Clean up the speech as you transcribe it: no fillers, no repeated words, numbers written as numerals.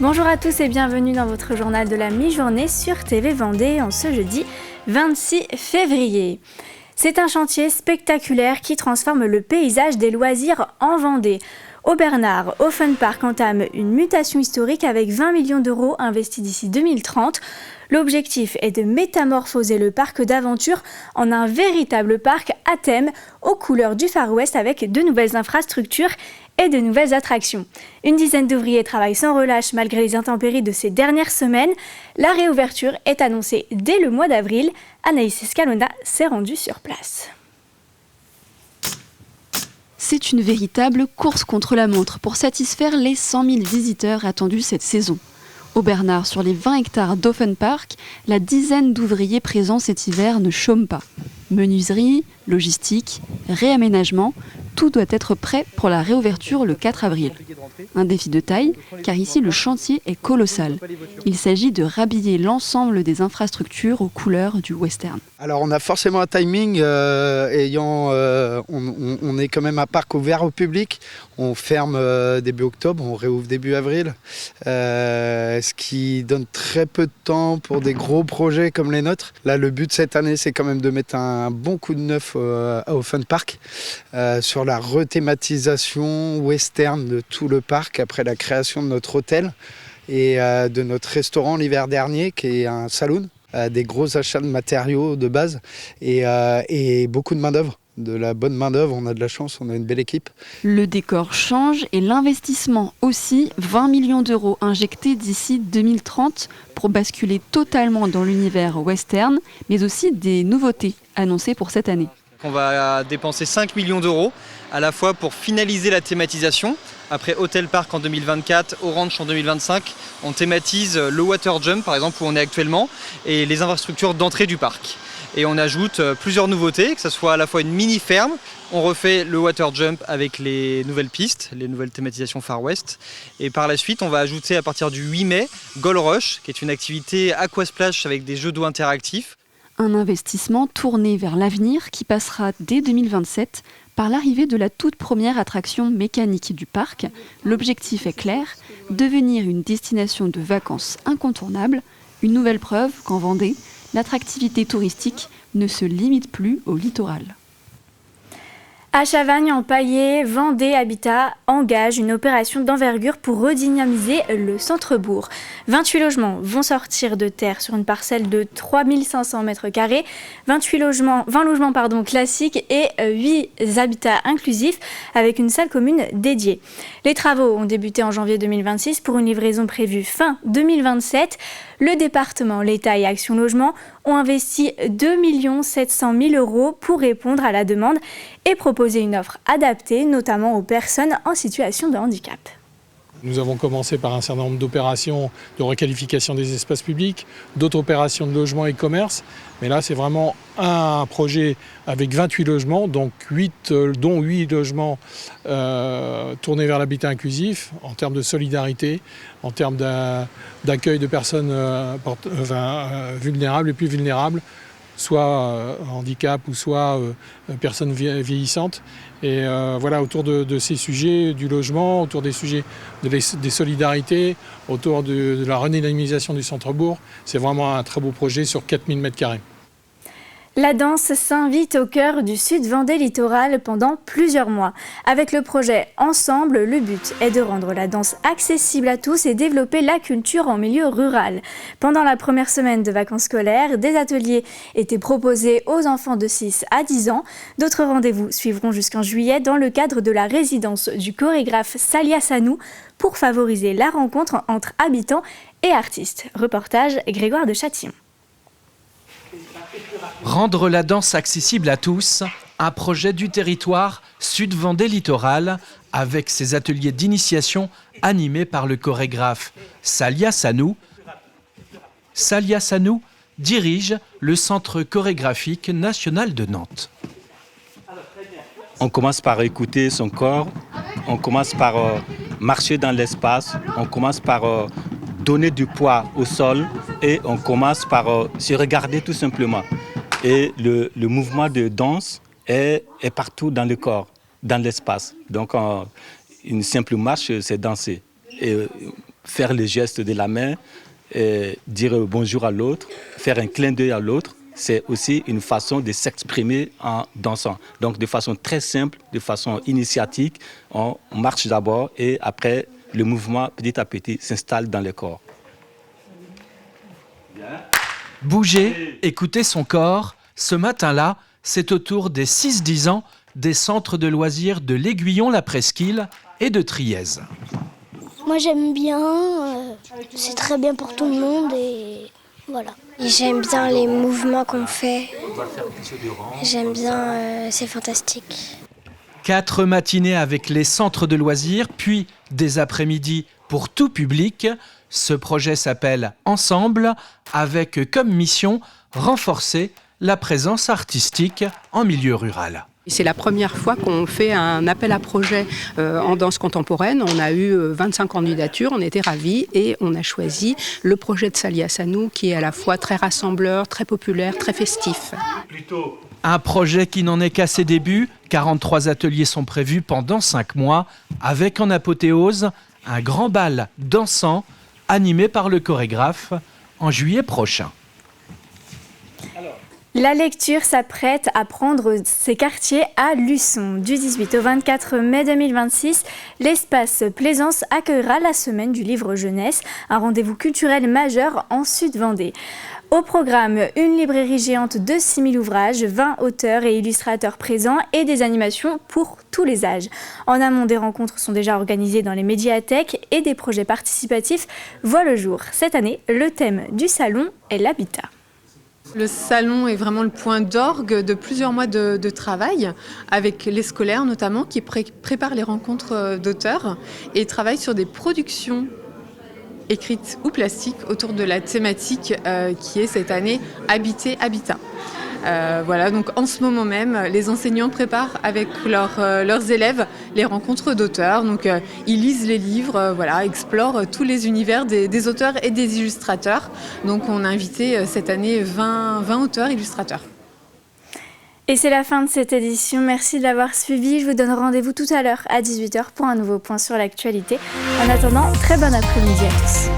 Bonjour à tous et bienvenue dans votre journal de la mi-journée sur TV Vendée en ce jeudi 26 février. C'est un chantier spectaculaire qui transforme le paysage des loisirs en Vendée. Aubernard Open Park entame une mutation historique avec 20 millions d'euros investis d'ici 2030. L'objectif est de métamorphoser le parc d'aventure en un véritable parc à thème aux couleurs du Far West avec de nouvelles infrastructures et de nouvelles attractions. Une dizaine d'ouvriers travaillent sans relâche malgré les intempéries de ces dernières semaines. La réouverture est annoncée dès le mois d'avril. Anaïs Escalona s'est rendue sur place. C'est une véritable course contre la montre pour satisfaire les 100 000 visiteurs attendus cette saison. Au Bernard, sur les 20 hectares d'Open Park, la dizaine d'ouvriers présents cet hiver ne chôment pas. Menuiserie, logistique, réaménagement, tout doit être prêt pour la réouverture le 4 avril. Un défi de taille, car ici le chantier est colossal. Il s'agit de rhabiller l'ensemble des infrastructures aux couleurs du western. Alors on a forcément un timing, on est quand même un parc ouvert au public. On ferme début octobre, on réouvre début avril, ce qui donne très peu de temps pour des gros projets comme les nôtres. Là, le but cette année, c'est quand même de mettre un bon coup de neuf au Fun Park sur la rethématisation western de tout le parc après la création de notre hôtel et de notre restaurant l'hiver dernier qui est un saloon. Des gros achats de matériaux de base et beaucoup de main-d'œuvre. De la bonne main-d'œuvre, on a de la chance, on a une belle équipe. Le décor change et l'investissement aussi, 20 millions d'euros injectés d'ici 2030 pour basculer totalement dans l'univers western, mais aussi des nouveautés annoncées pour cette année. On va dépenser 5 millions d'euros à la fois pour finaliser la thématisation. Après Hotel Park en 2024, Orange en 2025, on thématise le Water Jump par exemple où on est actuellement et les infrastructures d'entrée du parc. Et on ajoute plusieurs nouveautés, que ce soit à la fois une mini-ferme, on refait le Water Jump avec les nouvelles pistes, les nouvelles thématisations Far West. Et par la suite, on va ajouter à partir du 8 mai, Gold Rush, qui est une activité aquasplash avec des jeux d'eau interactifs. Un investissement tourné vers l'avenir qui passera dès 2027 par l'arrivée de la toute première attraction mécanique du parc. L'objectif est clair, devenir une destination de vacances incontournable, une nouvelle preuve qu'en Vendée, l'attractivité touristique ne se limite plus au littoral. À Chavagne-en-Paillé, Vendée Habitat engage une opération d'envergure pour redynamiser le centre-bourg. 28 logements vont sortir de terre sur une parcelle de 3500 m², 20 logements classiques et 8 habitats inclusifs avec une salle commune dédiée. Les travaux ont débuté en janvier 2026 pour une livraison prévue fin 2027. Le département, l'État et Action Logement ont investi 2 700 000 € pour répondre à la demande et proposer une offre adaptée, notamment aux personnes en situation de handicap. Nous avons commencé par un certain nombre d'opérations de requalification des espaces publics, d'autres opérations de logement et commerce. Mais là, c'est vraiment un projet avec 28 logements, dont 8 logements tournés vers l'habitat inclusif, en termes de solidarité, en termes d'accueil de personnes vulnérables et plus vulnérables, soit handicap ou soit personnes vieillissantes. Et voilà, autour de ces sujets du logement, autour des sujets des solidarités, autour de la redynamisation du centre-bourg, c'est vraiment un très beau projet sur 4000 m². La danse s'invite au cœur du Sud Vendée littoral pendant plusieurs mois. Avec le projet Ensemble, le but est de rendre la danse accessible à tous et développer la culture en milieu rural. Pendant la première semaine de vacances scolaires, des ateliers étaient proposés aux enfants de 6 à 10 ans. D'autres rendez-vous suivront jusqu'en juillet dans le cadre de la résidence du chorégraphe Salia Sanou pour favoriser la rencontre entre habitants et artistes. Reportage Grégoire de Châtillon. Rendre la danse accessible à tous, un projet du territoire Sud Vendée Littoral avec ses ateliers d'initiation animés par le chorégraphe Salia Sanou. Salia Sanou dirige le Centre chorégraphique national de Nantes. On commence par écouter son corps, on commence par marcher dans l'espace, on commence par donner du poids au sol et on commence par se regarder tout simplement. Et le mouvement de danse est partout dans le corps, dans l'espace. Donc une simple marche, c'est danser. Et faire les gestes de la main, dire bonjour à l'autre, faire un clin d'œil à l'autre. C'est aussi une façon de s'exprimer en dansant. Donc de façon très simple, de façon initiatique, on marche d'abord et après le mouvement petit à petit s'installe dans le corps. Bouger, écouter son corps, ce matin-là, c'est au tour des 6-10 ans des centres de loisirs de l'Aiguillon, la Presqu'île et de Trièze. Moi j'aime bien, c'est très bien pour tout le monde et voilà. Et j'aime bien les mouvements qu'on fait. J'aime bien, c'est fantastique. 4 matinées avec les centres de loisirs, puis des après-midi pour tout public. Ce projet s'appelle Ensemble, avec comme mission renforcer la présence artistique en milieu rural. C'est la première fois qu'on fait un appel à projet en danse contemporaine. On a eu 25 candidatures, on était ravis et on a choisi le projet de Salia Sanou qui est à la fois très rassembleur, très populaire, très festif. Un projet qui n'en est qu'à ses débuts. 43 ateliers sont prévus pendant 5 mois, avec en apothéose un grand bal dansant animé par le chorégraphe en juillet prochain. La lecture s'apprête à prendre ses quartiers à Luçon. Du 18 au 24 mai 2026, l'espace Plaisance accueillera la semaine du livre jeunesse, un rendez-vous culturel majeur en Sud-Vendée. Au programme, une librairie géante de 6000 ouvrages, 20 auteurs et illustrateurs présents et des animations pour tous les âges. En amont, des rencontres sont déjà organisées dans les médiathèques et des projets participatifs voient le jour. Cette année, le thème du salon est l'habitat. Le salon est vraiment le point d'orgue de plusieurs mois de travail, avec les scolaires notamment, qui préparent les rencontres d'auteurs et travaillent sur des productions écrites ou plastiques autour de la thématique qui est cette année Habiter, Habitat. Voilà, donc en ce moment même, les enseignants préparent avec leurs élèves les rencontres d'auteurs. Donc ils lisent les livres, voilà, explorent tous les univers des auteurs et des illustrateurs. Donc on a invité cette année 20 auteurs illustrateurs. Et c'est la fin de cette édition. Merci de l'avoir suivi. Je vous donne rendez-vous tout à l'heure à 18h pour un nouveau point sur l'actualité. En attendant, très bon après-midi à tous.